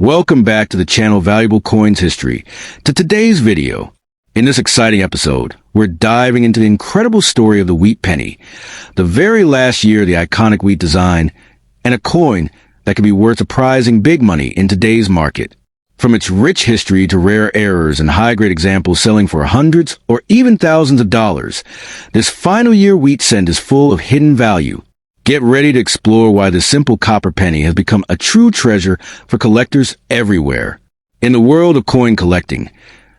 Welcome back to the channel Valuable Coins History. To today's video. In this exciting episode, we're diving into the incredible story of the wheat penny, the very last year of the iconic wheat design, and a coin that can be worth surprising big money in today's market. From its rich history to rare errors and high-grade examples selling for hundreds or even thousands of dollars, this final year wheat cent is full of hidden value. Get ready to explore why this simple copper penny has become a true treasure for collectors everywhere. In the world of coin collecting,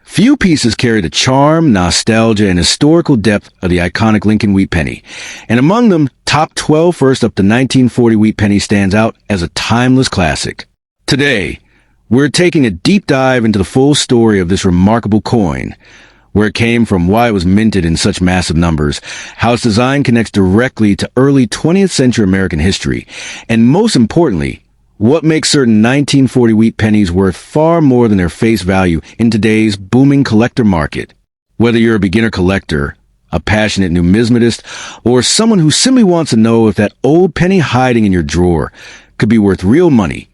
few pieces carry the charm, nostalgia, and historical depth of the iconic Lincoln wheat penny. And among them, top 12 first up to 1940 wheat penny stands out as a timeless classic. Today, we're taking a deep dive into the full story of this remarkable coin, where it came from, why it was minted in such massive numbers, how its design connects directly to early 20th century American history, and most importantly, what makes certain 1940 wheat pennies worth far more than their face value in today's booming collector market. Whether you're a beginner collector, a passionate numismatist, or someone who simply wants to know if that old penny hiding in your drawer could be worth real money,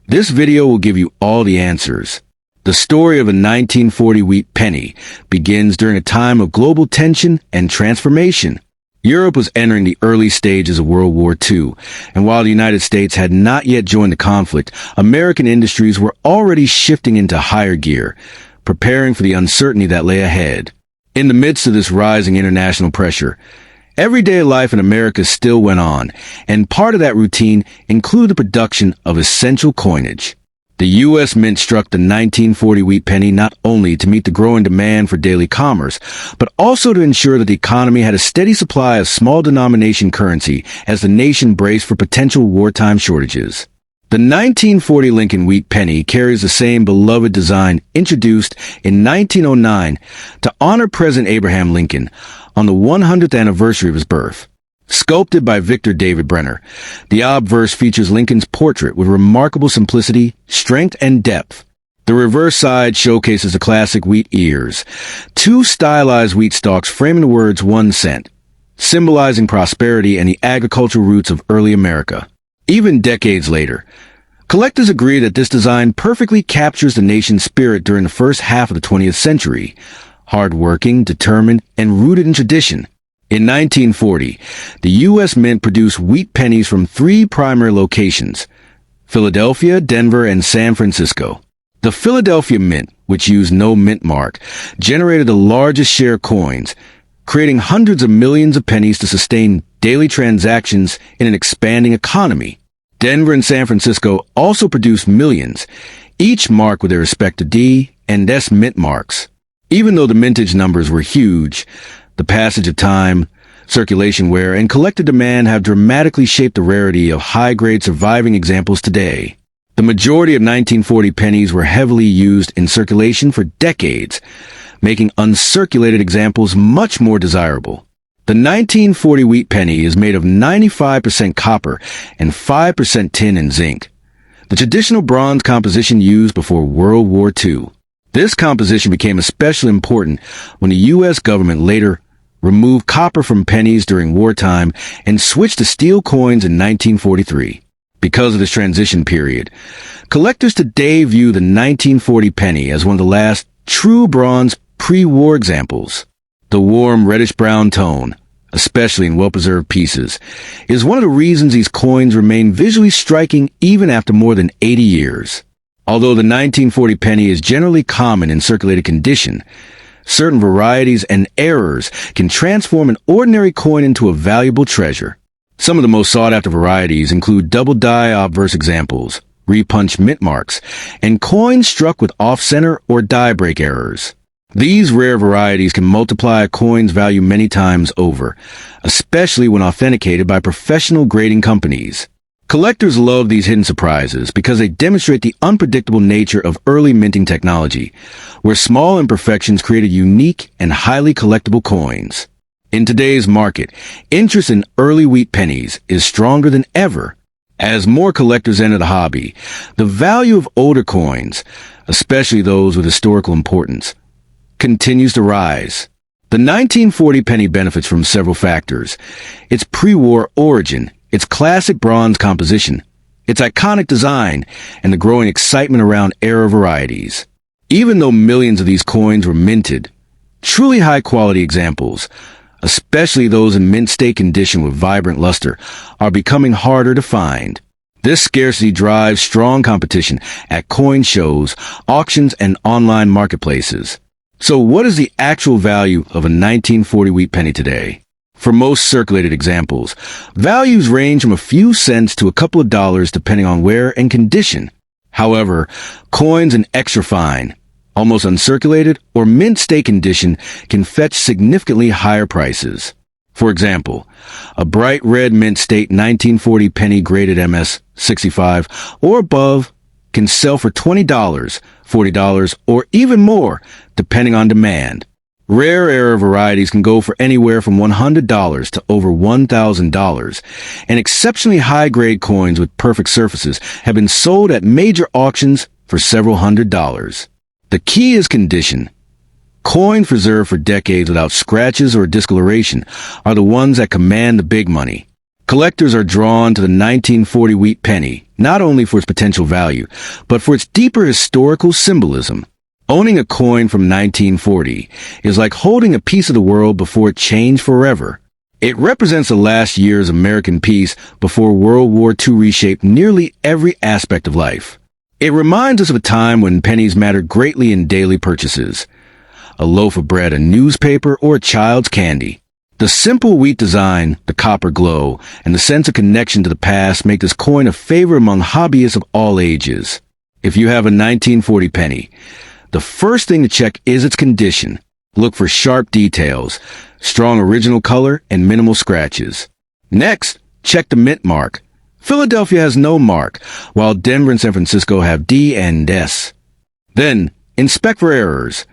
this video will give you all the answers. The story of a 1940 wheat penny begins during a time of global tension and transformation. Europe was entering the early stages of World War II, and while the United States had not yet joined the conflict, American industries were already shifting into higher gear, preparing for the uncertainty that lay ahead. In the midst of this rising international pressure, everyday life in America still went on, and part of that routine included the production of essential coinage. The U.S. Mint struck the 1940 wheat penny not only to meet the growing demand for daily commerce, but also to ensure that the economy had a steady supply of small denomination currency as the nation braced for potential wartime shortages. The 1940 Lincoln wheat penny carries the same beloved design introduced in 1909 to honor President Abraham Lincoln on the 100th anniversary of his birth. Sculpted by Victor David Brenner, the obverse features Lincoln's portrait with remarkable simplicity, strength, and depth. The reverse side showcases the classic wheat ears, two stylized wheat stalks framing the words 1 cent, symbolizing prosperity and the agricultural roots of early America. Even decades later, collectors agree that this design perfectly captures the nation's spirit during the first half of the 20th century, hardworking, determined, and rooted in tradition. In 1940, the U.S. Mint produced wheat pennies from 3 primary locations: Philadelphia, Denver, and San Francisco. The Philadelphia Mint, which used no mint mark, generated the largest share of coins, creating hundreds of millions of pennies to sustain daily transactions in an expanding economy. Denver and San Francisco also produced millions, each marked with their respective D and S mint marks. Even though the mintage numbers were huge, the passage of time, circulation wear, and collector demand have dramatically shaped the rarity of high-grade surviving examples today. The majority of 1940 pennies were heavily used in circulation for decades, making uncirculated examples much more desirable. The 1940 wheat penny is made of 95% copper and 5% tin and zinc, the traditional bronze composition used before World War II. This composition became especially important when the U.S. government later removed copper from pennies during wartime and switched to steel coins in 1943. Because of this transition period, collectors today view the 1940 penny as one of the last true bronze pre-war examples. The warm reddish-brown tone, especially in well-preserved pieces, is one of the reasons these coins remain visually striking even after more than 80 years. Although the 1940 penny is generally common in circulated condition, certain varieties and errors can transform an ordinary coin into a valuable treasure. Some of the most sought-after varieties include double-die obverse examples, repunched mint marks, and coins struck with off-center or die break errors. These rare varieties can multiply a coin's value many times over, especially when authenticated by professional grading companies. Collectors love these hidden surprises because they demonstrate the unpredictable nature of early minting technology, where small imperfections created unique and highly collectible coins. In today's market, interest in early wheat pennies is stronger than ever. As more collectors enter the hobby, the value of older coins, especially those with historical importance, continues to rise. The 1940 penny benefits from several factors: its pre-war origin, its classic bronze composition, its iconic design, and the growing excitement around era varieties. Even though millions of these coins were minted, truly high-quality examples, especially those in mint-state condition with vibrant luster, are becoming harder to find. This scarcity drives strong competition at coin shows, auctions, and online marketplaces. So what is the actual value of a 1940 wheat penny today? For most circulated examples, values range from a few cents to a couple of dollars depending on wear and condition. However, coins in extra fine, almost uncirculated, or mint-state condition can fetch significantly higher prices. For example, a bright red mint-state 1940 penny graded MS 65 or above can sell for $20, $40, or even more, depending on demand. Rare era varieties can go for anywhere from $100 to over $1,000, and exceptionally high-grade coins with perfect surfaces have been sold at major auctions for several $100s. The key is condition. Coins preserved for decades without scratches or discoloration are the ones that command the big money. Collectors are drawn to the 1940 wheat penny, not only for its potential value, but for its deeper historical symbolism. Owning a coin from 1940 is like holding a piece of the world before it changed forever. It represents the last years of American peace before World War II reshaped nearly every aspect of life. It reminds us of a time when pennies mattered greatly in daily purchases. A loaf of bread, a newspaper, or a child's candy. The simple wheat design, the copper glow, and the sense of connection to the past make this coin a favorite among hobbyists of all ages. If you have a 1940 penny, the first thing to check is its condition. Look for sharp details, strong original color, and minimal scratches. Next, check the mint mark. Philadelphia has no mark, while Denver and San Francisco have D and S. Then, inspect for errors,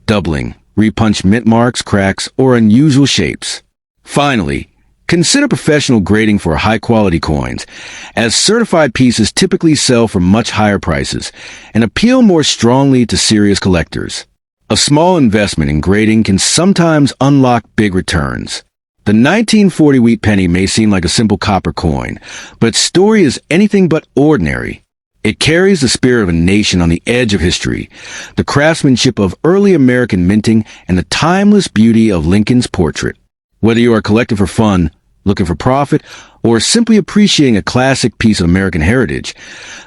doubling, repunched mint marks, cracks, or unusual shapes. Finally, consider professional grading for high-quality coins, as certified pieces typically sell for much higher prices and appeal more strongly to serious collectors. A small investment in grading can sometimes unlock big returns. The 1940 wheat penny may seem like a simple copper coin, but its story is anything but ordinary. It carries the spirit of a nation on the edge of history, the craftsmanship of early American minting, and the timeless beauty of Lincoln's portrait. Whether you are collecting for fun, looking for profit, or simply appreciating a classic piece of American heritage,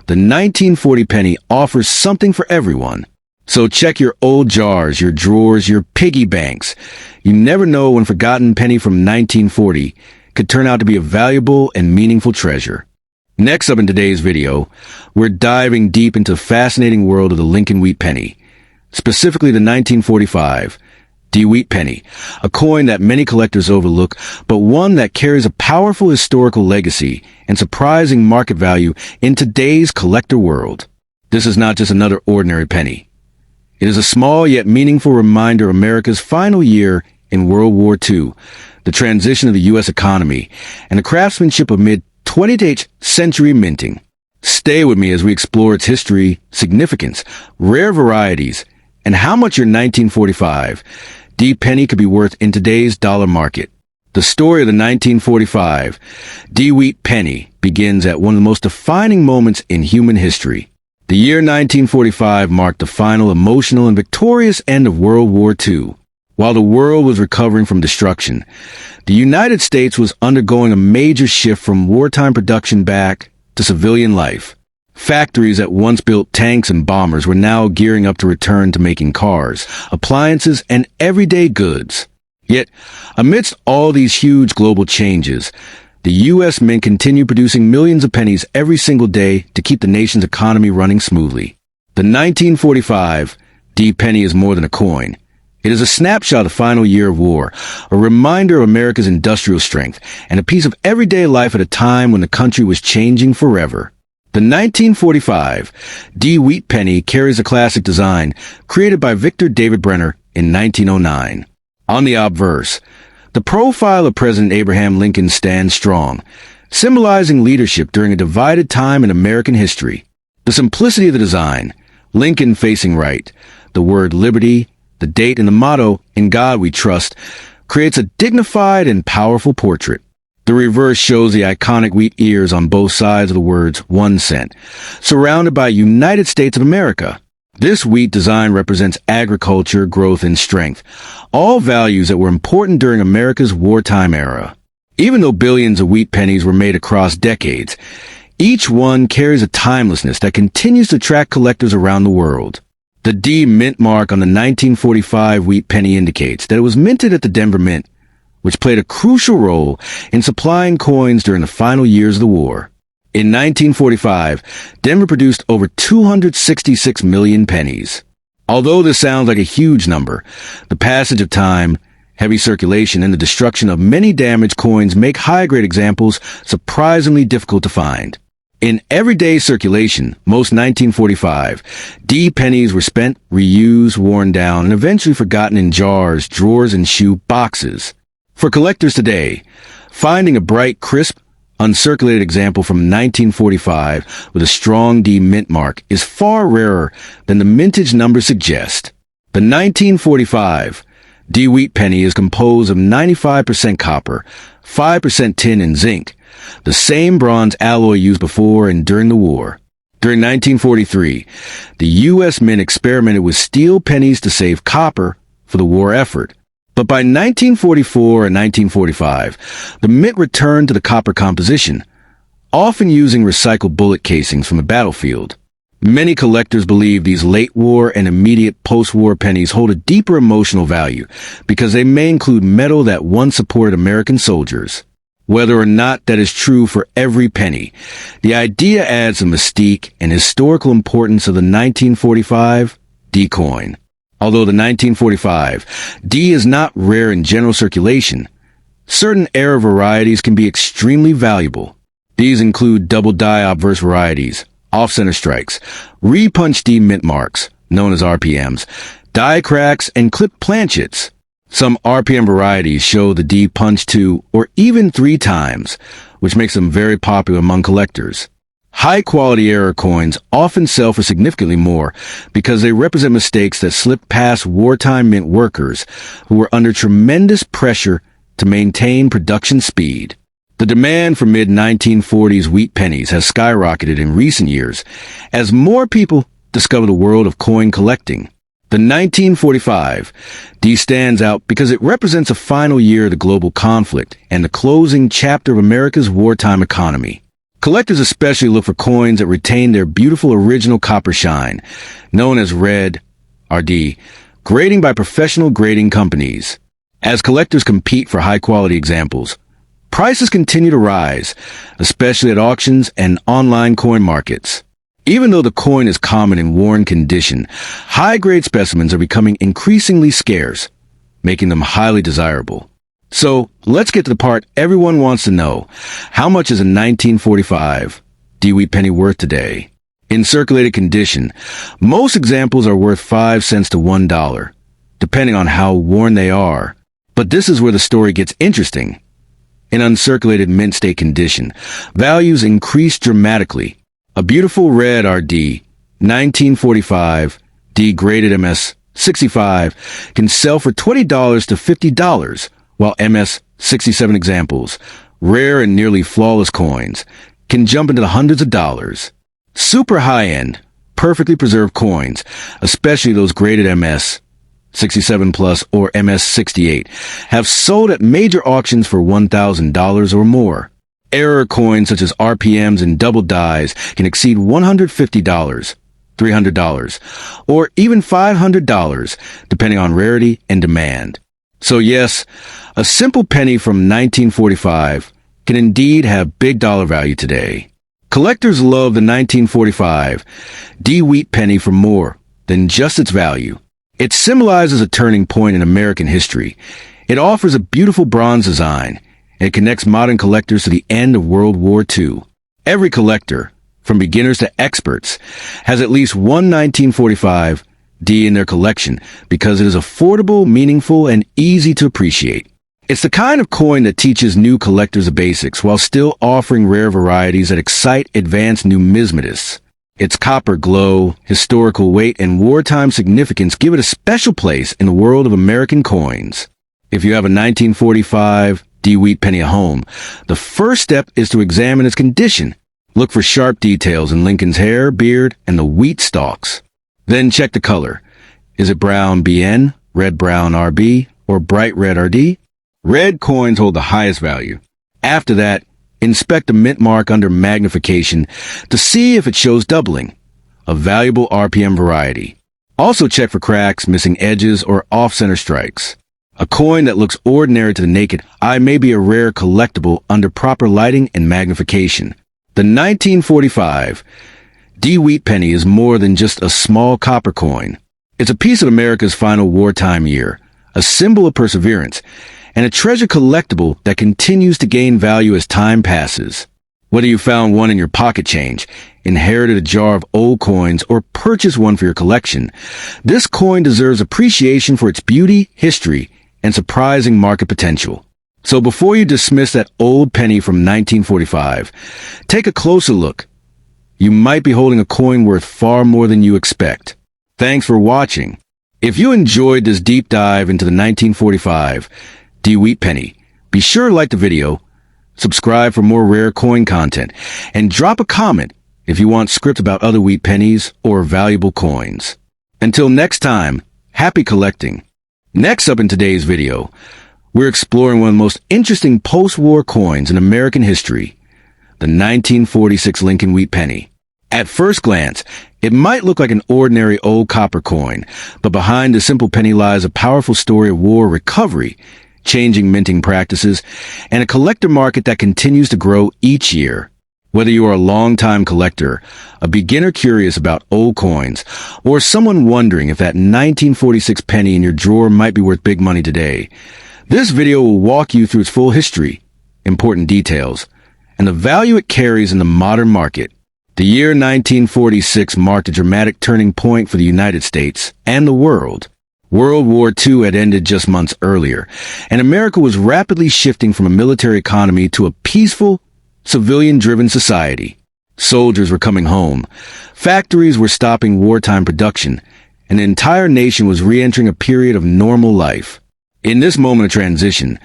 the 1940 penny offers something for everyone. So check your old jars, your drawers, your piggy banks. You never know when a forgotten penny from 1940 could turn out to be a valuable and meaningful treasure. Next up in today's video, we're diving deep into the fascinating world of the Lincoln wheat penny, specifically the 1945 D wheat penny, a coin that many collectors overlook, but one that carries a powerful historical legacy and surprising market value in today's collector world. This is not just another ordinary penny. It is a small yet meaningful reminder of America's final year in World War II, the transition of the U.S. economy, and the craftsmanship of mid-20th century minting. Stay with me as we explore its history, significance, rare varieties, and how much your 1945 D penny could be worth in today's dollar market. The story of the 1945 D wheat penny begins at one of the most defining moments in human history. The year 1945 marked the final emotional and victorious end of World War II. While the world was recovering from destruction, the United States was undergoing a major shift from wartime production back to civilian life. Factories that once built tanks and bombers were now gearing up to return to making cars, appliances, and everyday goods. Yet, amidst all these huge global changes, the U.S. Mint continued producing millions of pennies every single day to keep the nation's economy running smoothly. The 1945 D penny is more than a coin. It is a snapshot of the final year of war, a reminder of America's industrial strength, and a piece of everyday life at a time when the country was changing forever. The 1945 D wheat penny carries a classic design created by Victor David Brenner in 1909. On the obverse, the profile of President Abraham Lincoln stands strong, symbolizing leadership during a divided time in American history. The simplicity of the design, Lincoln facing right, the word liberty, the date, and the motto, "In God We Trust," creates a dignified and powerful portrait. The reverse shows the iconic wheat ears on both sides of the words 1 cent, surrounded by United States of America. This wheat design represents agriculture, growth, and strength, all values that were important during America's wartime era. Even though billions of wheat pennies were made across decades, each one carries a timelessness that continues to attract collectors around the world. The D mint mark on the 1945 wheat penny indicates that it was minted at the Denver Mint, which played a crucial role in supplying coins during the final years of the war. In 1945, Denver produced over 266 million pennies. Although this sounds like a huge number, the passage of time, heavy circulation, and the destruction of many damaged coins make high-grade examples surprisingly difficult to find. In everyday circulation, most 1945 D pennies were spent, reused, worn down, and eventually forgotten in jars, drawers, and shoe boxes. For collectors today, finding a bright, crisp, uncirculated example from 1945 with a strong D mint mark is far rarer than the mintage numbers suggest. The 1945 D wheat penny is composed of 95% copper, 5% tin and zinc, the same bronze alloy used before and during the war. During 1943, the U.S. Mint experimented with steel pennies to save copper for the war effort. But by 1944 and 1945, the mint returned to the copper composition, often using recycled bullet casings from the battlefield. Many collectors believe these late-war and immediate post-war pennies hold a deeper emotional value because they may include metal that once supported American soldiers. Whether or not that is true for every penny, the idea adds the mystique and historical importance of the 1945 D coin. Although the 1945 D is not rare in general circulation, certain era varieties can be extremely valuable. These include double die obverse varieties, off-center strikes, repunch D mint marks, known as RPMs, die cracks, and clip planchets. Some RPM varieties show the D punch 2 or even 3 times, which makes them very popular among collectors. High-quality error coins often sell for significantly more because they represent mistakes that slip past wartime mint workers who were under tremendous pressure to maintain production speed. The demand for mid-1940s wheat pennies has skyrocketed in recent years as more people discover the world of coin collecting. The 1945 D stands out because it represents a final year of the global conflict and the closing chapter of America's wartime economy. Collectors especially look for coins that retain their beautiful original copper shine, known as red, RD, grading by professional grading companies. As collectors compete for high-quality examples, prices continue to rise, especially at auctions and online coin markets. Even though the coin is common in worn condition, high-grade specimens are becoming increasingly scarce, making them highly desirable. So, let's get to the part everyone wants to know. How much is a 1945 D wheat penny worth today? In circulated condition, most examples are worth 5 cents to $1, depending on how worn they are. But this is where the story gets interesting. In uncirculated mint state condition, values increase dramatically. A beautiful red RD, 1945, D graded MS 65, can sell for $20 to $50, while MS 67 examples, rare and nearly flawless coins, can jump into the hundreds of dollars. Super high-end, perfectly preserved coins, especially those graded MS 67 plus or MS 68, have sold at major auctions for $1,000 or more. Error coins such as RPMs and double dies can exceed $150, $300, or even $500, depending on rarity and demand. So yes, a simple penny from 1945 can indeed have big dollar value today. Collectors love the 1945 D wheat penny for more than just its value. It symbolizes a turning point in American history. It offers a beautiful bronze design, and it connects modern collectors to the end of World War II. Every collector, from beginners to experts, has at least one 1945 D in their collection because it is affordable, meaningful, and easy to appreciate. It's the kind of coin that teaches new collectors the basics while still offering rare varieties that excite advanced numismatists. Its copper glow, historical weight, and wartime significance give it a special place in the world of American coins. If you have a 1945 Wheat penny at home, the first step is to examine its condition. Look for sharp details in Lincoln's hair, beard, and the wheat stalks. Then check the color. Is it brown BN, red-brown RB, or bright red RD? Red coins hold the highest value. After that, inspect the mint mark under magnification to see if it shows doubling, a valuable RPM variety. Also check for cracks, missing edges, or off-center strikes. A coin that looks ordinary to the naked eye may be a rare collectible under proper lighting and magnification. The 1945 Wheat penny is more than just a small copper coin. It's a piece of America's final wartime year, a symbol of perseverance, and a treasure collectible that continues to gain value as time passes. Whether you found one in your pocket change, inherited a jar of old coins, or purchased one for your collection, this coin deserves appreciation for its beauty, history, and surprising market potential. So before you dismiss that old penny from 1945, take a closer look. You might be holding a coin worth far more than you expect. Thanks for watching. If you enjoyed this deep dive into the 1945 Wheat penny, be sure to like the video, subscribe for more rare coin content, and drop a comment if you want scripts about other wheat pennies or valuable coins. Until next time, happy collecting. Next up in today's video, we're exploring one of the most interesting post-war coins in American history, the 1946 Lincoln Wheat Penny. At first glance, it might look like an ordinary old copper coin, but behind the simple penny lies a powerful story of war recovery, changing minting practices, and a collector market that continues to grow each year. Whether you are a long-time collector, a beginner curious about old coins, or someone wondering if that 1946 penny in your drawer might be worth big money today, this video will walk you through its full history, important details, and the value it carries in the modern market. The year 1946 marked a dramatic turning point for the United States and the world. World War II had ended just months earlier, and America was rapidly shifting from a military economy to a peaceful, civilian-driven society. Soldiers were coming home, factories were stopping wartime production, and the entire nation was re-entering a period of normal life. In this moment of transition,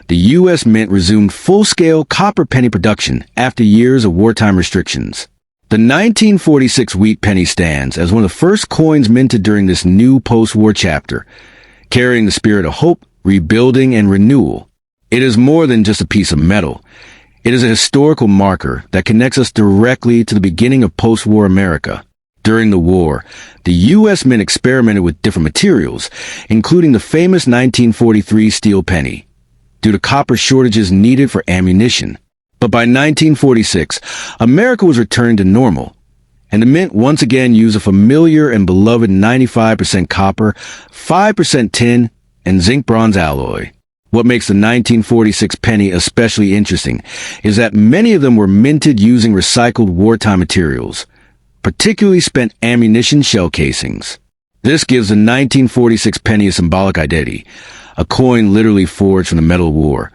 the U.S. Mint resumed full-scale copper penny production after years of wartime restrictions. The 1946 Wheat Penny stands as one of the first coins minted during this new post-war chapter, carrying the spirit of hope, rebuilding, and renewal. It is more than just a piece of metal. It is a historical marker that connects us directly to the beginning of post-war America. During the war, the U.S. Mint experimented with different materials, including the famous 1943 steel penny, due to copper shortages needed for ammunition. But by 1946, America was returned to normal, and the Mint once again used a familiar and beloved 95% copper, 5% tin, and zinc bronze alloy. What makes the 1946 penny especially interesting is that many of them were minted using recycled wartime materials, particularly spent ammunition shell casings. This gives the 1946 penny a symbolic identity, a coin literally forged from the metal of war,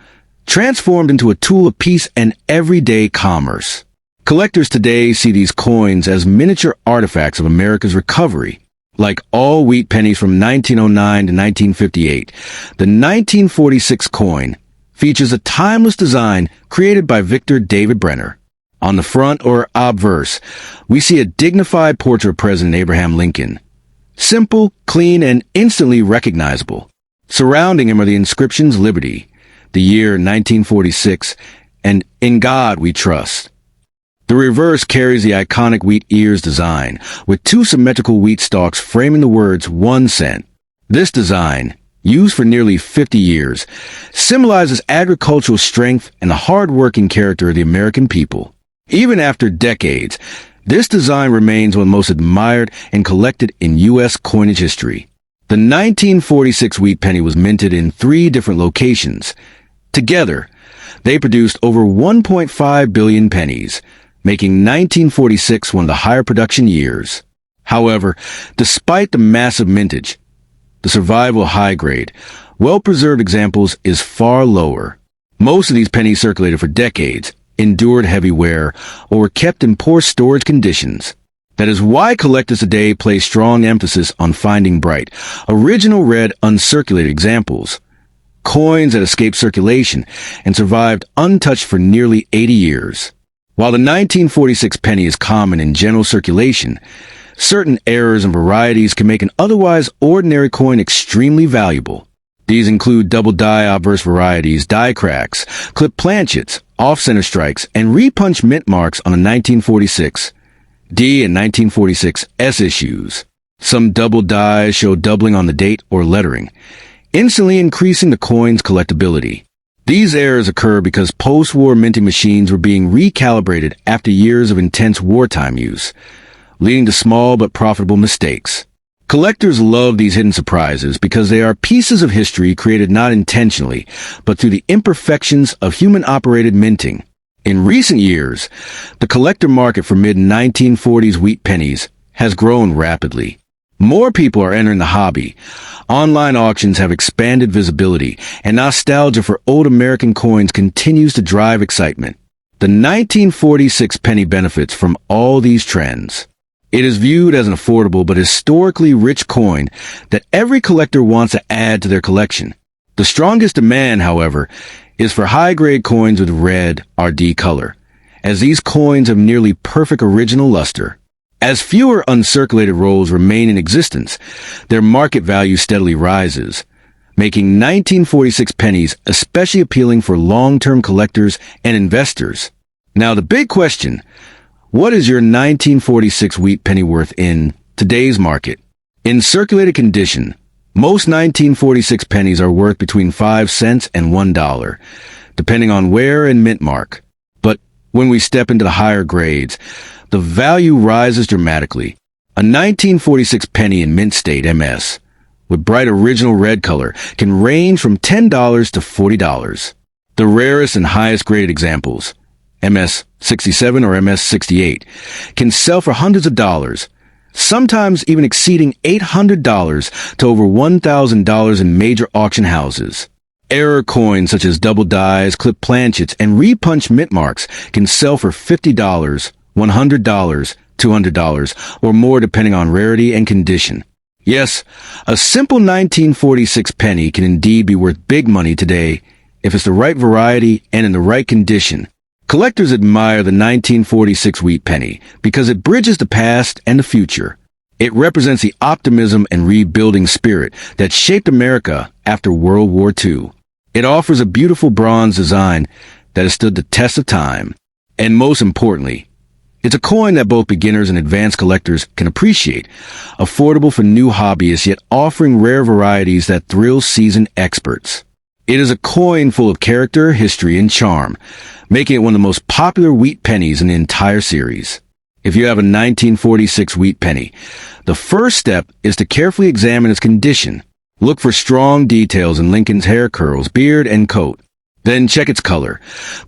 transformed into a tool of peace and everyday commerce. Collectors today see these coins as miniature artifacts of America's recovery. Like all wheat pennies from 1909 to 1958, the 1946 coin features a timeless design created by Victor David Brenner. On the front, or obverse, we see a dignified portrait of President Abraham Lincoln. Simple, clean, and instantly recognizable. Surrounding him are the inscriptions Liberty, the year 1946, and In God We Trust. The reverse carries the iconic wheat ears design, with two symmetrical wheat stalks framing the words 1 cent. This design, used for nearly 50 years, symbolizes agricultural strength and the hard-working character of the American people. Even after decades, this design remains one of the most admired and collected in U.S. coinage history. The 1946 wheat penny was minted in 3 different locations. Together, they produced over 1.5 billion pennies, making 1946 one of the higher production years. However, despite the massive mintage, the survival of high-grade, well-preserved examples is far lower. Most of these pennies circulated for decades, endured heavy wear, or were kept in poor storage conditions. That is why collectors today place strong emphasis on finding bright, original red, uncirculated examples. coins that escaped circulation and survived untouched for nearly 80 years. While the 1946 penny is common in general circulation, certain errors and varieties can make an otherwise ordinary coin extremely valuable. These include double die obverse varieties, die cracks, clip planchets, off-center strikes, and repunch mint marks on the 1946 D and 1946 S issues. Some double dies show doubling on the date or lettering, instantly increasing the coin's collectability. These errors occur because post-war minting machines were being recalibrated after years of intense wartime use, leading to small but profitable mistakes. Collectors love these hidden surprises because they are pieces of history created not intentionally, but through the imperfections of human-operated minting. In recent years, the collector market for mid-1940s wheat pennies has grown rapidly. More people are entering the hobby. Online auctions have expanded visibility, and nostalgia for old American coins continues to drive excitement. The 1946 penny benefits from all these trends. It is viewed as an affordable but historically rich coin that every collector wants to add to their collection. The strongest demand, however, is for high-grade coins with red RD color, as these coins have nearly perfect original luster. As fewer uncirculated rolls remain in existence, their market value steadily rises, making 1946 pennies especially appealing for long-term collectors and investors. Now the big question: what is your 1946 wheat penny worth in today's market? In circulated condition, most 1946 pennies are worth between 5 cents and $1, depending on wear and mint mark. But when we step into the higher grades, the value rises dramatically. A 1946 penny in mint state MS, with bright original red color, can range from $10 to $40. The rarest and highest graded examples, MS 67 or MS 68, can sell for hundreds of dollars, sometimes even exceeding $800 to over $1,000 in major auction houses. Error coins such as double dies, clip planchets, and repunch mint marks can sell for $50, $100, $200, or more depending on rarity and condition. Yes, a simple 1946 penny can indeed be worth big money today if it's the right variety and in the right condition. Collectors admire the 1946 wheat penny because it bridges the past and the future. It represents the optimism and rebuilding spirit that shaped America after World War II. It offers a beautiful bronze design that has stood the test of time. And most importantly, it's a coin that both beginners and advanced collectors can appreciate, affordable for new hobbyists yet offering rare varieties that thrill seasoned experts. It is a coin full of character, history, and charm, making it one of the most popular wheat pennies in the entire series. If you have a 1946 wheat penny, the first step is to carefully examine its condition. Look for strong details in Lincoln's hair curls, beard, and coat. Then check its color.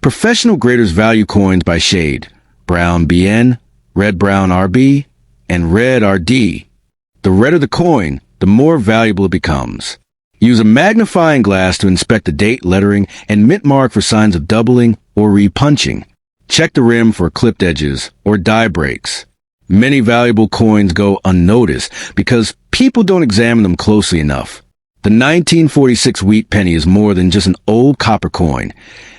Professional graders value coins by shade: brown BN, red-brown RB, and red RD. The redder the coin, the more valuable it becomes. Use a magnifying glass to inspect the date, lettering, and mint mark for signs of doubling or repunching. Check the rim for clipped edges or die breaks. Many valuable coins go unnoticed because people don't examine them closely enough. The 1946 wheat penny is more than just an old copper coin.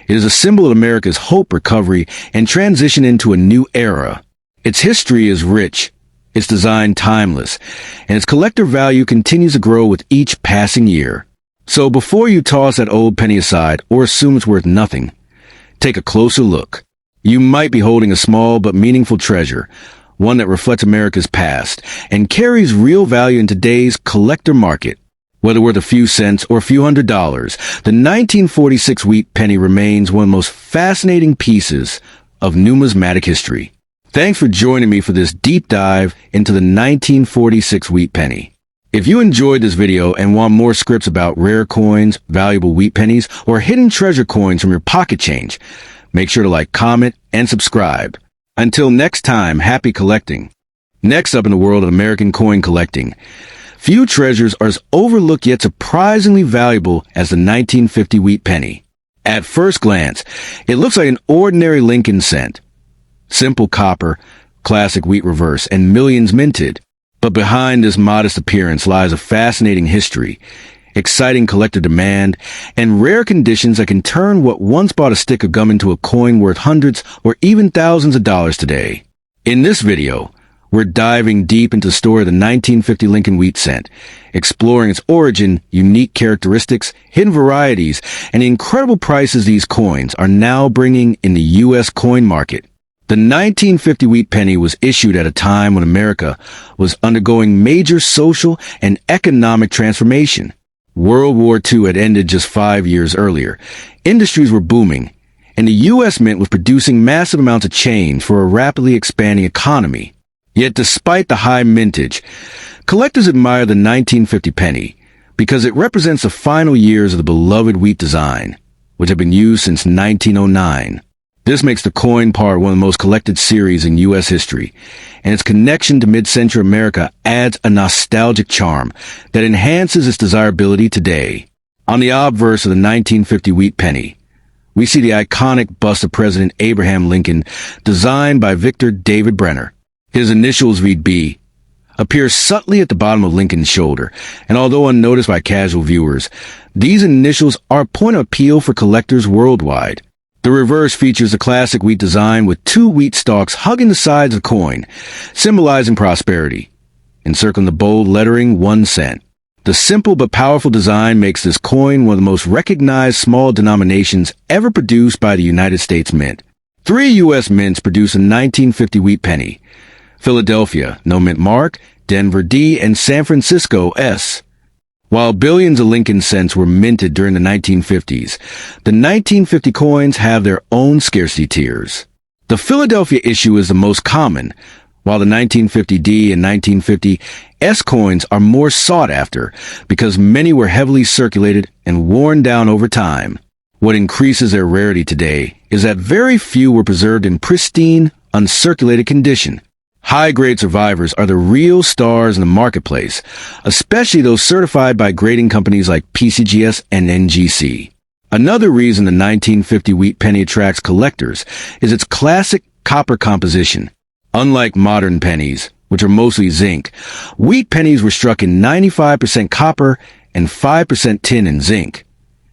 It is a symbol of America's hope, recovery, and transition into a new era. Its history is rich, its design timeless, and its collector value continues to grow with each passing year. So before you toss that old penny aside or assume it's worth nothing, take a closer look. You might be holding a small but meaningful treasure, one that reflects America's past and carries real value in today's collector market. Whether worth a few cents or a few $100s, the 1946 wheat penny remains one of the most fascinating pieces of numismatic history. Thanks for joining me for this deep dive into the 1946 wheat penny. If you enjoyed this video and want more scripts about rare coins, valuable wheat pennies, or hidden treasure coins from your pocket change, make sure to like, comment, and subscribe. Until next time, happy collecting. Next up in the world of American coin collecting, few treasures are as overlooked yet surprisingly valuable as the 1950 wheat penny. At first glance, it looks like an ordinary Lincoln cent. Simple copper, classic wheat reverse, and millions minted. But behind this modest appearance lies a fascinating history. exciting collector demand, and rare conditions that can turn what once bought a stick of gum into a coin worth hundreds or even thousands of dollars today. In this video, we're diving deep into the story of the 1950 Lincoln wheat cent, exploring its origin, unique characteristics, hidden varieties, and the incredible prices these coins are now bringing in the U.S. coin market. The 1950 wheat penny was issued at a time when America was undergoing major social and economic transformation. World War II had ended just 5 years earlier. Industries were booming, and the U.S. Mint was producing massive amounts of change for a rapidly expanding economy. Yet despite the high mintage, collectors admire the 1950 penny because it represents the final years of the beloved wheat design, which had been used since 1909. This makes the coin part one of the most collected series in U.S. history, and its connection to mid-century America adds a nostalgic charm that enhances its desirability today. On the obverse of the 1950 wheat penny, we see the iconic bust of President Abraham Lincoln designed by Victor David Brenner. His initials VB appear subtly at the bottom of Lincoln's shoulder, and although unnoticed by casual viewers, these initials are a point of appeal for collectors worldwide. The reverse features the classic wheat design with two wheat stalks hugging the sides of the coin, symbolizing prosperity. Encircling the bold lettering 1 cent. The simple but powerful design makes this coin one of the most recognized small denominations ever produced by the United States Mint. 3 U.S. mints produce a 1950 wheat penny: Philadelphia, no mint mark; Denver, D; and San Francisco, S. While billions of Lincoln cents were minted during the 1950s, the 1950 coins have their own scarcity tiers. The Philadelphia issue is the most common, while the 1950 D and 1950 S coins are more sought after because many were heavily circulated and worn down over time. What increases their rarity today is that very few were preserved in pristine, uncirculated condition. High-grade survivors are the real stars in the marketplace, especially those certified by grading companies like PCGS and NGC. Another reason the 1950 wheat penny attracts collectors is its classic copper composition. Unlike modern pennies, which are mostly zinc, wheat pennies were struck in 95% copper and 5% tin and zinc,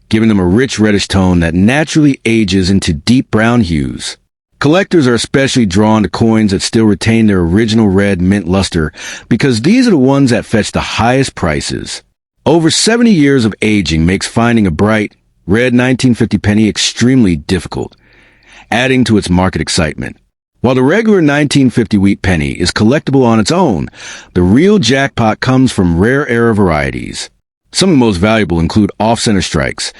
giving them a rich reddish tone that naturally ages into deep brown hues. Collectors are especially drawn to coins that still retain their original red mint luster because these are the ones that fetch the highest prices. Over 70 years of aging makes finding a bright, red 1950 penny extremely difficult, adding to its market excitement. While the regular 1950 wheat penny is collectible on its own, the real jackpot comes from rare era varieties. Some of the most valuable include off-center strikes,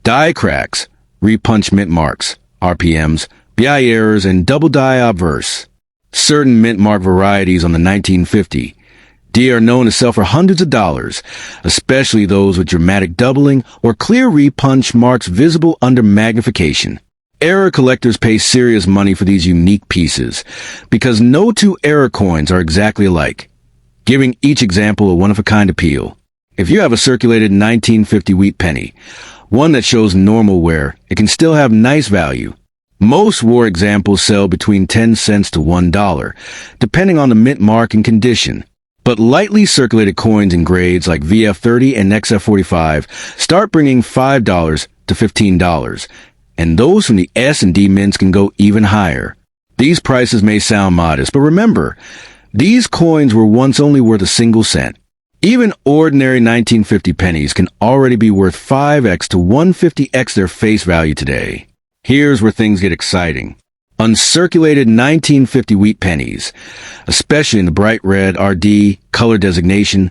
die cracks, repunch mint marks, RPMs, BI errors, and double die obverse. Certain mint mark varieties on the 1950 D are known to sell for hundreds of dollars, especially those with dramatic doubling or clear repunch marks visible under magnification. Error collectors pay serious money for these unique pieces because no two error coins are exactly alike, giving each example a one-of-a-kind appeal. If you have a circulated 1950 wheat penny, one that shows normal wear, it can still have nice value. Most war examples sell between 10 cents to $1, depending on the mint mark and condition. But lightly circulated coins in grades like VF30 and XF45 start bringing $5 to $15, and those from the S and D mints can go even higher. These prices may sound modest, but remember, these coins were once only worth a single cent. Even ordinary 1950 pennies can already be worth 5x to 150x their face value today. Here's where things get exciting. Uncirculated 1950 wheat pennies, especially in the bright red RD color designation,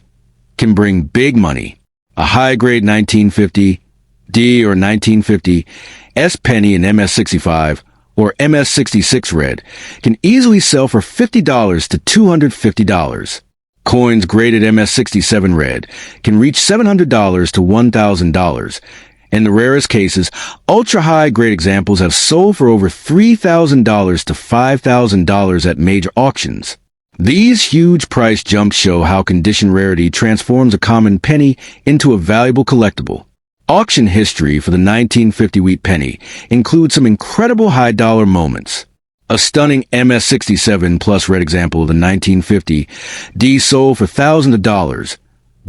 can bring big money. A high-grade 1950 D or 1950 S penny in MS65 or MS66 red can easily sell for $50 to $250. Coins graded MS67 red can reach $700 to $1,000. In the rarest cases, ultra-high grade examples have sold for over $3,000 to $5,000 at major auctions. These huge price jumps show how condition rarity transforms a common penny into a valuable collectible. Auction history for the 1950 wheat penny includes some incredible high-dollar moments. A stunning MS67 plus red example of the 1950 D sold for thousands of dollars,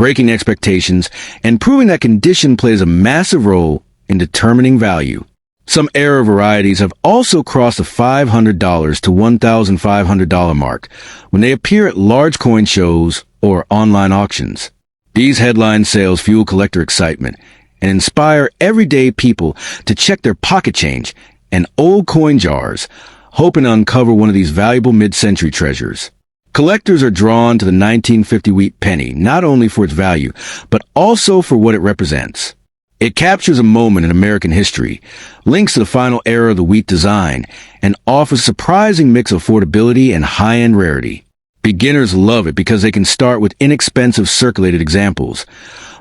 breaking expectations, and proving that condition plays a massive role in determining value. Some era varieties have also crossed the $500 to $1,500 mark when they appear at large coin shows or online auctions. These headline sales fuel collector excitement and inspire everyday people to check their pocket change and old coin jars, hoping to uncover one of these valuable mid-century treasures. Collectors are drawn to the 1950 wheat penny not only for its value, but also for what it represents. It captures a moment in American history, links to the final era of the wheat design, and offers a surprising mix of affordability and high-end rarity. Beginners love it because they can start with inexpensive circulated examples,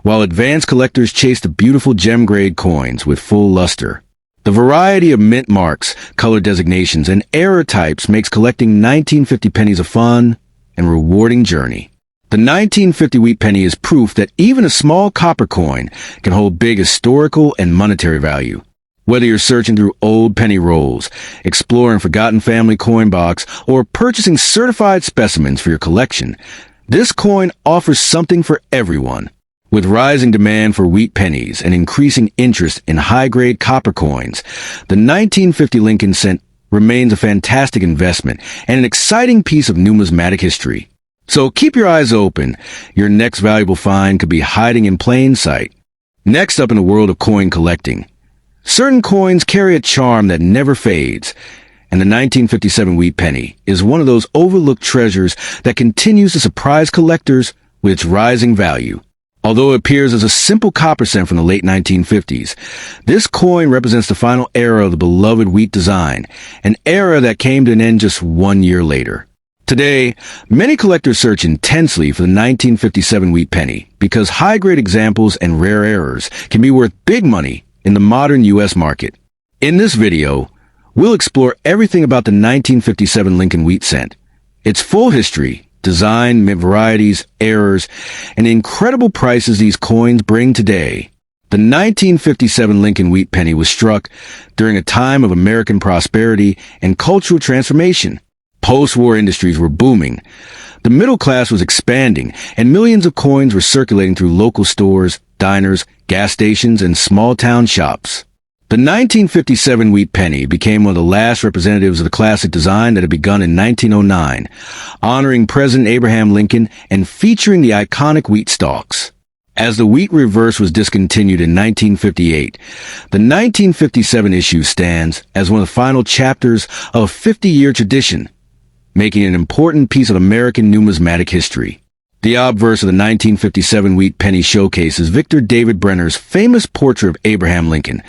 while advanced collectors chase the beautiful gem-grade coins with full luster. The variety of mint marks, color designations, and era types makes collecting 1950 pennies a fun and rewarding journey. The 1950 wheat penny is proof that even a small copper coin can hold big historical and monetary value. Whether you're searching through old penny rolls, exploring forgotten family coin box, or purchasing certified specimens for your collection, this coin offers something for everyone. With rising demand for wheat pennies and increasing interest in high-grade copper coins, the 1950 Lincoln cent remains a fantastic investment and an exciting piece of numismatic history. So keep your eyes open. Your next valuable find could be hiding in plain sight. Next up in the world of coin collecting, certain coins carry a charm that never fades, and the 1957 wheat penny is one of those overlooked treasures that continues to surprise collectors with its rising value. Although it appears as a simple copper cent from the late 1950s, this coin represents the final era of the beloved wheat design, an era that came to an end just 1 year later. Today, many collectors search intensely for the 1957 wheat penny because high-grade examples and rare errors can be worth big money in the modern U.S. market. In this video, we'll explore everything about the 1957 Lincoln wheat cent, its full history, design, mint varieties, errors, and the incredible prices these coins bring today. The 1957 Lincoln wheat penny was struck during a time of American prosperity and cultural transformation. Post-war industries were booming. The middle class was expanding, and millions of coins were circulating through local stores, diners, gas stations, and small-town shops. The 1957 wheat penny became one of the last representatives of the classic design that had begun in 1909, honoring President Abraham Lincoln and featuring the iconic wheat stalks. As the wheat reverse was discontinued in 1958, the 1957 issue stands as one of the final chapters of a 50-year tradition, making it an important piece of American numismatic history. The obverse of the 1957 wheat penny showcases Victor David Brenner's famous portrait of Abraham Lincoln,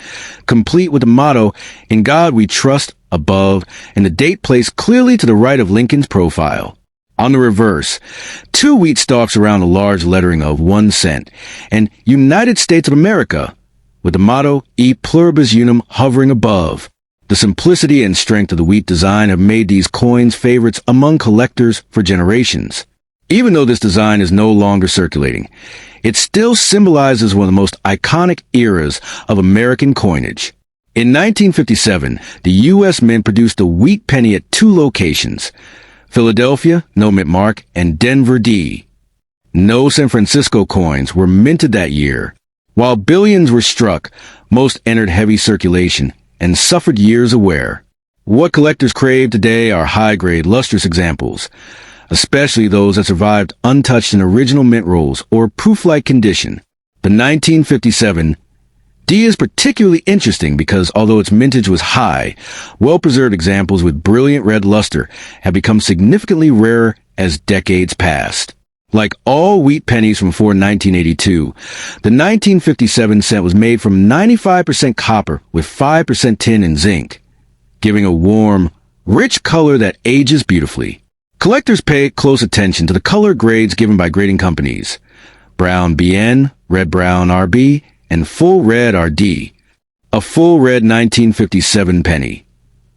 complete with the motto, "In God We Trust," above, and the date placed clearly to the right of Lincoln's profile. On the reverse, two wheat stalks around a large lettering of 1 cent, and United States of America, with the motto, "E pluribus unum," hovering above. The simplicity and strength of the wheat design have made these coins favorites among collectors for generations. Even though this design is no longer circulating, it still symbolizes one of the most iconic eras of American coinage. In 1957, the U.S. Mint produced a wheat penny at 2 locations: Philadelphia, no mint mark, and Denver, D. No San Francisco coins were minted that year. While billions were struck, most entered heavy circulation and suffered years of wear. What collectors crave today are high-grade, lustrous examples, especially those that survived untouched in original mint rolls or proof-like condition. The 1957 D is particularly interesting because although its mintage was high, well-preserved examples with brilliant red luster have become significantly rarer as decades passed. Like all wheat pennies from before 1982, the 1957 cent was made from 95% copper with 5% tin and zinc, giving a warm, rich color that ages beautifully. Collectors pay close attention to the color grades given by grading companies: brown BN, red brown RB, and full red RD. A full red 1957 penny,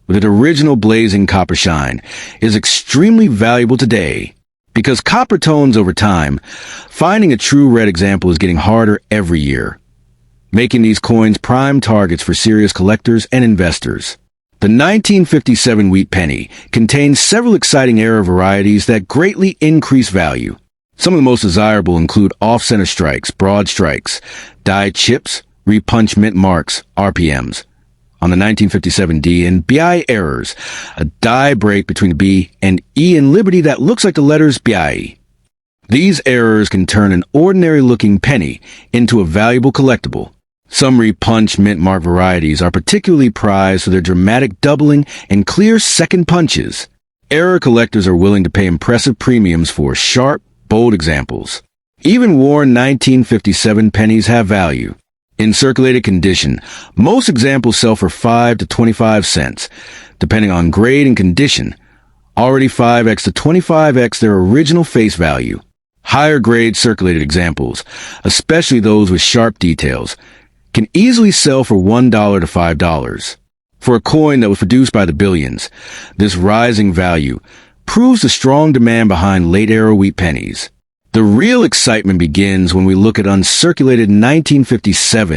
with its original blazing copper shine, is extremely valuable today. Because copper tones over time, finding a true red example is getting harder every year, making these coins prime targets for serious collectors and investors. The 1957 wheat penny contains several exciting era varieties that greatly increase value. Some of the most desirable include off-center strikes, broad strikes, die chips, repunch mint marks, RPMs, on the 1957 D, and BI errors, a die break between the B and E in Liberty that looks like the letters BIE. These errors can turn an ordinary-looking penny into a valuable collectible. Some repunch mint mark varieties are particularly prized for their dramatic doubling and clear second punches. Error collectors are willing to pay impressive premiums for sharp, bold examples. Even worn 1957 pennies have value. In circulated condition, most examples sell for 5 to 25 cents, depending on grade and condition, already 5x to 25x their original face value. Higher grade circulated examples, especially those with sharp details, can easily sell for $1 to $5. For a coin that was produced by the billions, this rising value proves the strong demand behind late-era wheat pennies. The real excitement begins when we look at uncirculated 1957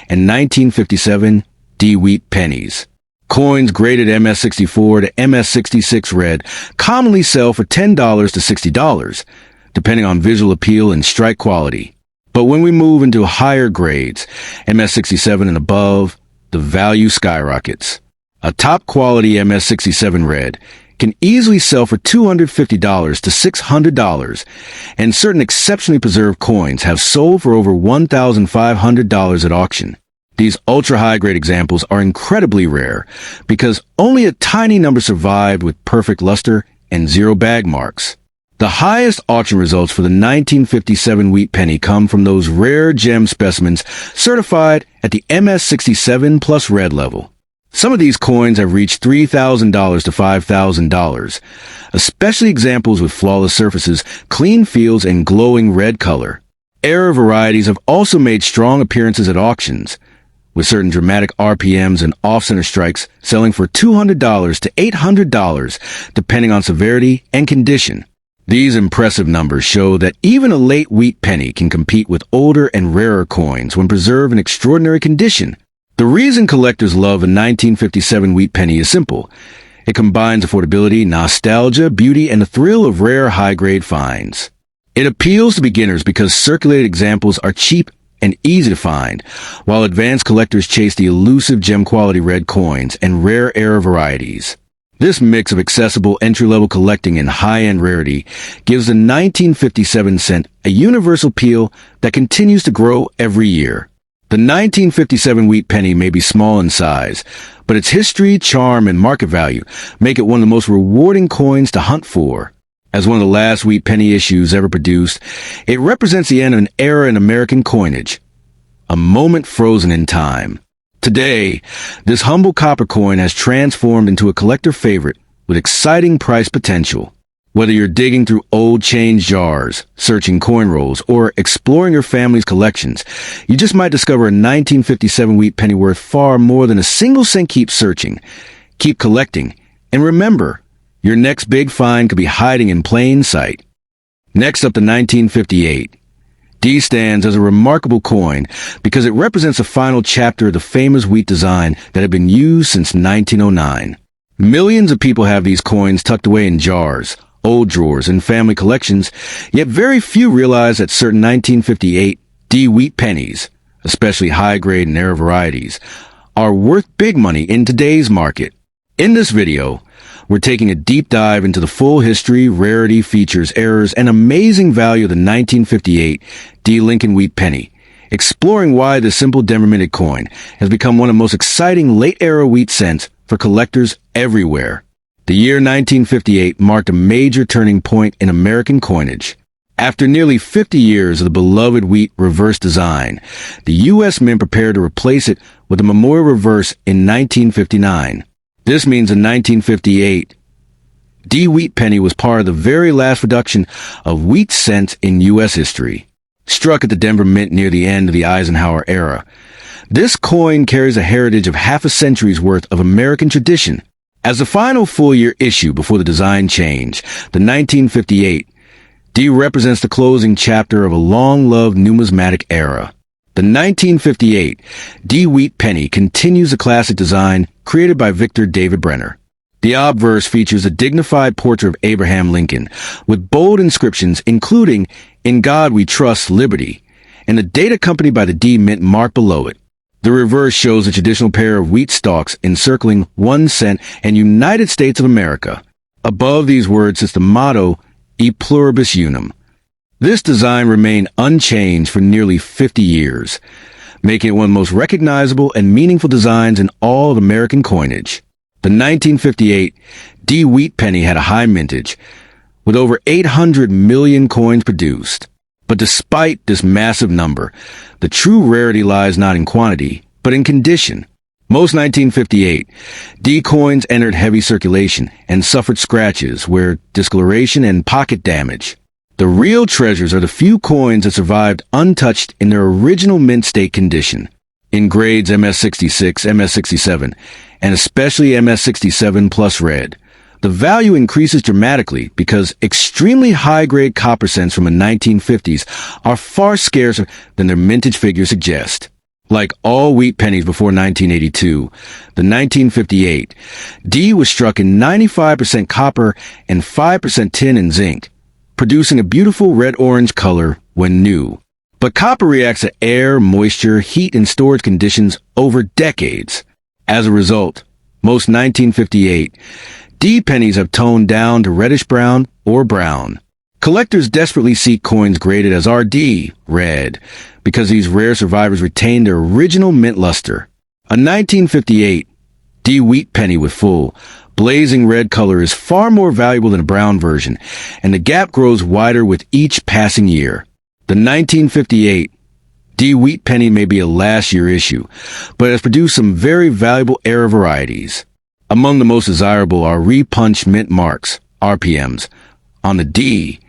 and 1957 D wheat pennies. Coins graded MS64 to MS66 red commonly sell for $10 to $60, depending on visual appeal and strike quality. But when we move into higher grades, MS67 and above, the value skyrockets. A top-quality MS67 red can easily sell for $250 to $600, and certain exceptionally preserved coins have sold for over $1,500 at auction. These ultra-high-grade examples are incredibly rare because only a tiny number survived with perfect luster and zero bag marks. The highest auction results for the 1957 wheat penny come from those rare gem specimens certified at the MS67 plus red level. Some of these coins have reached $3,000 to $5,000, especially examples with flawless surfaces, clean fields, and glowing red color. Error varieties have also made strong appearances at auctions, with certain dramatic RPMs and off-center strikes selling for $200 to $800, depending on severity and condition. These impressive numbers show that even a late wheat penny can compete with older and rarer coins when preserved in extraordinary condition. The reason collectors love a 1957 wheat penny is simple. It combines affordability, nostalgia, beauty, and the thrill of rare high-grade finds. It appeals to beginners because circulated examples are cheap and easy to find, while advanced collectors chase the elusive gem-quality red coins and rare error varieties. This mix of accessible entry-level collecting and high-end rarity gives the 1957 cent a universal appeal that continues to grow every year. The 1957 wheat penny may be small in size, but its history, charm, and market value make it one of the most rewarding coins to hunt for. As one of the last wheat penny issues ever produced, it represents the end of an era in American coinage, a moment frozen in time. Today, this humble copper coin has transformed into a collector favorite with exciting price potential. Whether you're digging through old change jars, searching coin rolls, or exploring your family's collections, you just might discover a 1957 wheat penny worth far more than a single cent. Keep searching, keep collecting, and remember, your next big find could be hiding in plain sight. Next up, the 1958. D stands as a remarkable coin because it represents the final chapter of the famous wheat design that had been used since 1909. Millions of people have these coins tucked away in jars, old drawers, and family collections, yet very few realize that certain 1958 D wheat pennies, especially high-grade and rare varieties, are worth big money in today's market. In this video, we're taking a deep dive into the full history, rarity, features, errors, and amazing value of the 1958 D. Lincoln wheat penny, exploring why this simple Denver-minted coin has become one of the most exciting late-era wheat cents for collectors everywhere. The year 1958 marked a major turning point in American coinage. After nearly 50 years of the beloved wheat reverse design, the U.S. Mint prepared to replace it with a memorial reverse in 1959. This means the 1958 D wheat penny was part of the very last production of wheat cents in U.S. history. Struck at the Denver Mint near the end of the Eisenhower era, this coin carries a heritage of half a century's worth of American tradition. As the final full-year issue before the design change, the 1958 D represents the closing chapter of a long-loved numismatic era. The 1958 D wheat penny continues the classic design created by Victor David Brenner. The obverse features a dignified portrait of Abraham Lincoln, with bold inscriptions including, "In God We Trust, Liberty," and a date accompanied by the D mint mark below it. The reverse shows a traditional pair of wheat stalks encircling 1 cent and United States of America. Above these words is the motto, E Pluribus Unum. This design remained unchanged for nearly 50 years, making it one of the most recognizable and meaningful designs in all of American coinage. The 1958 D Wheat Penny had a high mintage, with over 800 million coins produced. But despite this massive number, the true rarity lies not in quantity, but in condition. Most 1958 D coins entered heavy circulation and suffered scratches, wear discoloration, and pocket damage. The real treasures are the few coins that survived untouched in their original mint state condition. In grades MS66, MS67, and especially MS67 plus red, the value increases dramatically because extremely high-grade copper cents from the 1950s are far scarcer than their mintage figures suggest. Like all wheat pennies before 1982, the 1958 D was struck in 95% copper and 5% tin and zinc, producing a beautiful red-orange color when new. But copper reacts to air, moisture, heat, and storage conditions over decades. As a result, most 1958 D pennies have toned down to reddish-brown or brown. Collectors desperately seek coins graded as RD, red, because these rare survivors retain their original mint luster. A 1958 D Wheat Penny with full, blazing red color is far more valuable than a brown version, and the gap grows wider with each passing year. The 1958 D Wheat Penny may be a last-year issue, but has produced some very valuable era varieties. Among the most desirable are repunched mint marks, RPMs, on the D,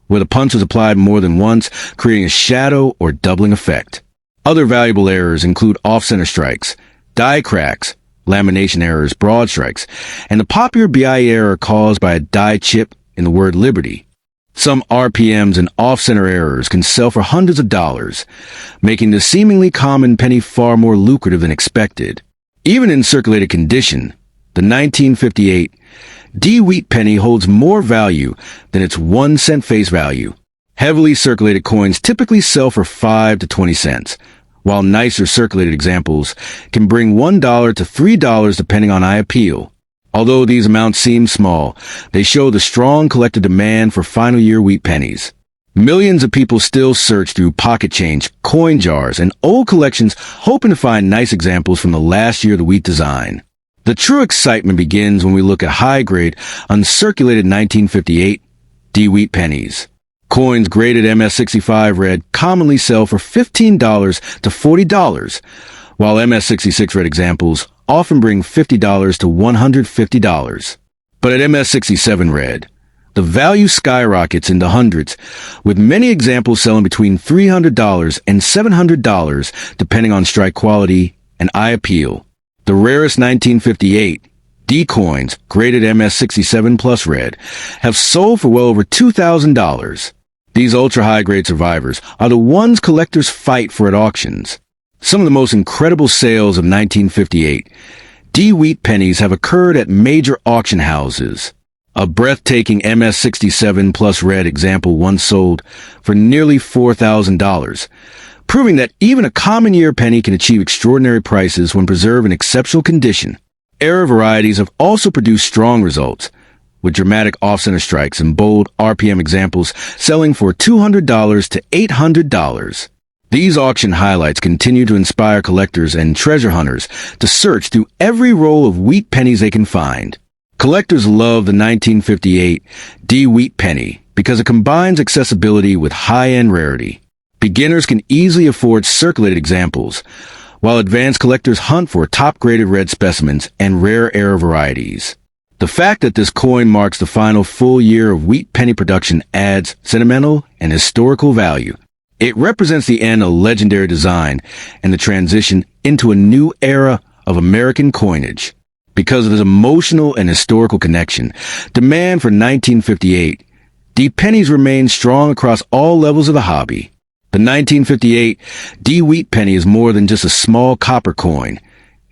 where the punch is applied more than once, creating a shadow or doubling effect. Other valuable errors include off-center strikes, die cracks, lamination errors, broad strikes, and the popular BI error caused by a die chip in the word liberty. Some RPMs and off-center errors can sell for hundreds of dollars, making the seemingly common penny far more lucrative than expected. Even in circulated condition, the 1958 D Wheat Penny holds more value than its 1 cent face value. Heavily circulated coins typically sell for 5 to 20 cents, while nicer circulated examples can bring $1 to $3 depending on eye appeal. Although these amounts seem small, they show the strong collector demand for final year wheat pennies. Millions of people still search through pocket change, coin jars, and old collections hoping to find nice examples from the last year of the wheat design. The true excitement begins when we look at high-grade, uncirculated 1958 D Wheat Pennies. Coins graded MS65 red commonly sell for $15 to $40, while MS66 red examples often bring $50 to $150. But at MS67 red, the value skyrockets into hundreds, with many examples selling between $300 and $700 depending on strike quality and eye appeal. The rarest 1958 D coins, graded MS67 plus red, have sold for well over $2,000. These ultra-high-grade survivors are the ones collectors fight for at auctions. Some of the most incredible sales of 1958 D Wheat Pennies have occurred at major auction houses. A breathtaking MS67 plus red example once sold for nearly $4,000. Proving that even a common year penny can achieve extraordinary prices when preserved in exceptional condition. Era varieties have also produced strong results, with dramatic off-center strikes and bold RPM examples selling for $200 to $800. These auction highlights continue to inspire collectors and treasure hunters to search through every roll of wheat pennies they can find. Collectors love the 1958 D Wheat Penny because it combines accessibility with high-end rarity. Beginners can easily afford circulated examples, while advanced collectors hunt for top-graded red specimens and rare era varieties. The fact that this coin marks the final full year of wheat penny production adds sentimental and historical value. It represents the end of legendary design and the transition into a new era of American coinage. Because of its emotional and historical connection, demand for 1958 D pennies remains strong across all levels of the hobby. The 1958 D Wheat Penny is more than just a small copper coin.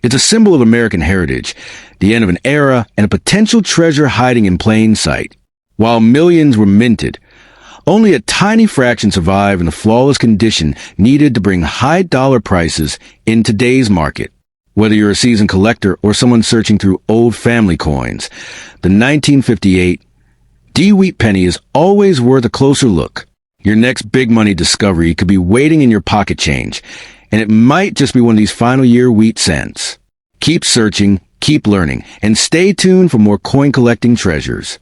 It's a symbol of American heritage, the end of an era, and a potential treasure hiding in plain sight. While millions were minted, only a tiny fraction survive in the flawless condition needed to bring high dollar prices in today's market. Whether you're a seasoned collector or someone searching through old family coins, the 1958 Wheat Penny is always worth a closer look. Your next big money discovery could be waiting in your pocket change, and it might just be one of these final year wheat cents. Keep searching, keep learning, and stay tuned for more coin collecting treasures.